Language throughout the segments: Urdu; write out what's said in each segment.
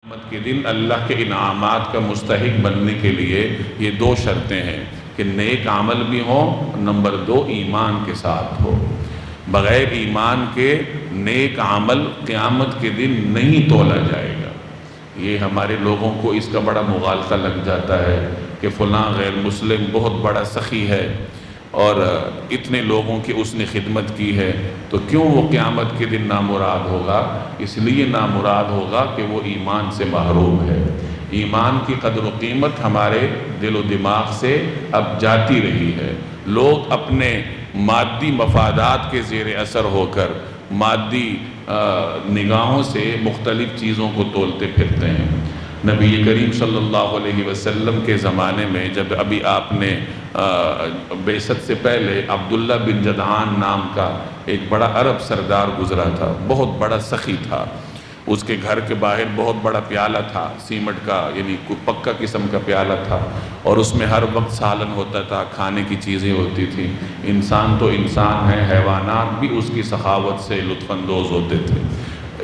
قیامت کے دن اللہ کے انعامات کا مستحق بننے کے لیے یہ دو شرطیں ہیں کہ نیک عمل بھی ہوں، نمبر دو ایمان کے ساتھ ہو۔ بغیر ایمان کے نیک عمل قیامت کے دن نہیں تولا جائے گا۔ یہ ہمارے لوگوں کو اس کا بڑا مغالطہ لگ جاتا ہے کہ فلاں غیر مسلم بہت بڑا سخی ہے اور اتنے لوگوں کی اس نے خدمت کی ہے، تو کیوں وہ قیامت کے دن نامراد ہوگا؟ اس لیے نامراد ہوگا کہ وہ ایمان سے محروم ہے۔ ایمان کی قدر و قیمت ہمارے دل و دماغ سے اب جاتی رہی ہے۔ لوگ اپنے مادی مفادات کے زیر اثر ہو کر مادی نگاہوں سے مختلف چیزوں کو تولتے پھرتے ہیں۔ نبی کریم صلی اللہ علیہ وسلم کے زمانے میں جب ابھی آپ نے بعثت سے پہلے عبداللہ بن جدعان نام کا ایک بڑا عرب سردار گزرا تھا، بہت بڑا سخی تھا۔ اس کے گھر کے باہر بہت بڑا پیالہ تھا، سیمٹ کا یعنی پکا قسم کا پیالہ تھا، اور اس میں ہر وقت سالن ہوتا تھا، کھانے کی چیزیں ہوتی تھی۔ انسان تو انسان ہے، حیوانات بھی اس کی سخاوت سے لطف اندوز ہوتے تھے۔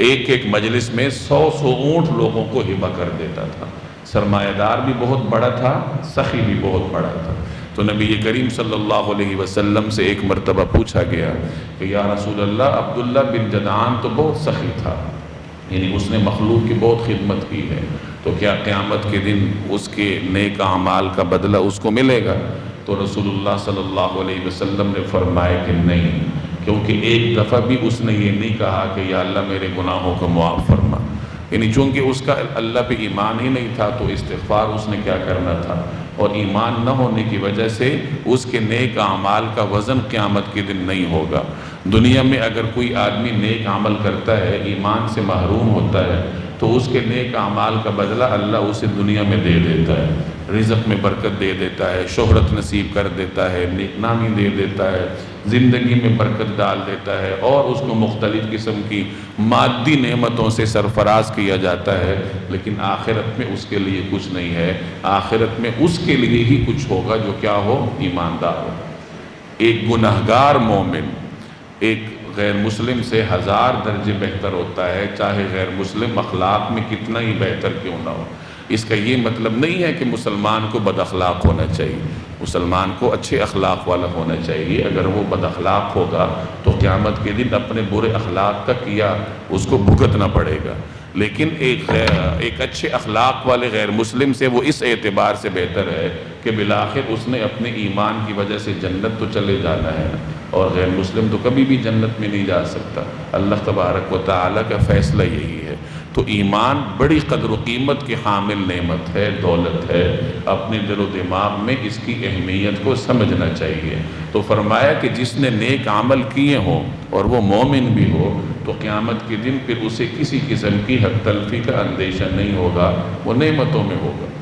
ایک ایک مجلس میں 100 اونٹ لوگوں کو ہبہ کر دیتا تھا۔ سرمایہ دار بھی بہت بڑا تھا، سخی بھی بہت بڑا تھا۔ تو نبی کریم صلی اللہ علیہ وسلم سے ایک مرتبہ پوچھا گیا کہ یا رسول اللہ، عبداللہ بن جدعان تو بہت سخی تھا، یعنی اس نے مخلوق کی بہت خدمت کی ہے، تو کیا قیامت کے دن اس کے نیک اعمال کا بدلہ اس کو ملے گا؟ تو رسول اللہ صلی اللہ علیہ وسلم نے فرمایا کہ نہیں، کیونکہ ایک دفعہ بھی اس نے یہ نہیں کہا کہ یا اللہ میرے گناہوں کو معاف فرما، یعنی چونکہ اس کا اللہ پہ ایمان ہی نہیں تھا تو استغفار اس نے کیا کرنا تھا، اور ایمان نہ ہونے کی وجہ سے اس کے نیک اعمال کا وزن قیامت کے دن نہیں ہوگا۔ دنیا میں اگر کوئی آدمی نیک عمل کرتا ہے، ایمان سے محروم ہوتا ہے، تو اس کے نیک اعمال کا بدلہ اللہ اسے دنیا میں دے دیتا ہے، رزق میں برکت دے دیتا ہے، شہرت نصیب کر دیتا ہے، نیک نامی دے دیتا ہے، زندگی میں برکت ڈال دیتا ہے، اور اس کو مختلف قسم کی مادی نعمتوں سے سرفراز کیا جاتا ہے۔ لیکن آخرت میں اس کے لیے کچھ نہیں ہے، آخرت میں اس کے لیے ہی کچھ ہوگا جو کیا ہو؟ ایماندار ہو۔ ایک گنہگار مومن ایک غیر مسلم سے 1000 درجے بہتر ہوتا ہے، چاہے غیر مسلم اخلاق میں کتنا ہی بہتر کیوں نہ ہو۔ اس کا یہ مطلب نہیں ہے کہ مسلمان کو بد اخلاق ہونا چاہیے، مسلمان کو اچھے اخلاق والا ہونا چاہیے۔ اگر وہ بد اخلاق ہوگا تو قیامت کے دن اپنے برے اخلاق کا کیا اس کو بھگتنا پڑے گا۔ لیکن ایک اچھے اخلاق والے غیر مسلم سے وہ اس اعتبار سے بہتر ہے کہ بالآخر اس نے اپنے ایمان کی وجہ سے جنت تو چلے جانا ہے، اور غیر مسلم تو کبھی بھی جنت میں نہیں جا سکتا۔ اللہ تبارک و تعالیٰ کا فیصلہ یہی ہے۔ تو ایمان بڑی قدر و قیمت کی حامل نعمت ہے، دولت ہے، اپنے دل و دماغ میں اس کی اہمیت کو سمجھنا چاہیے۔ تو فرمایا کہ جس نے نیک عمل کیے ہوں اور وہ مومن بھی ہو، تو قیامت کے دن پھر اسے کسی قسم کی حق تلفی کا اندیشہ نہیں ہوگا، وہ نعمتوں میں ہوگا۔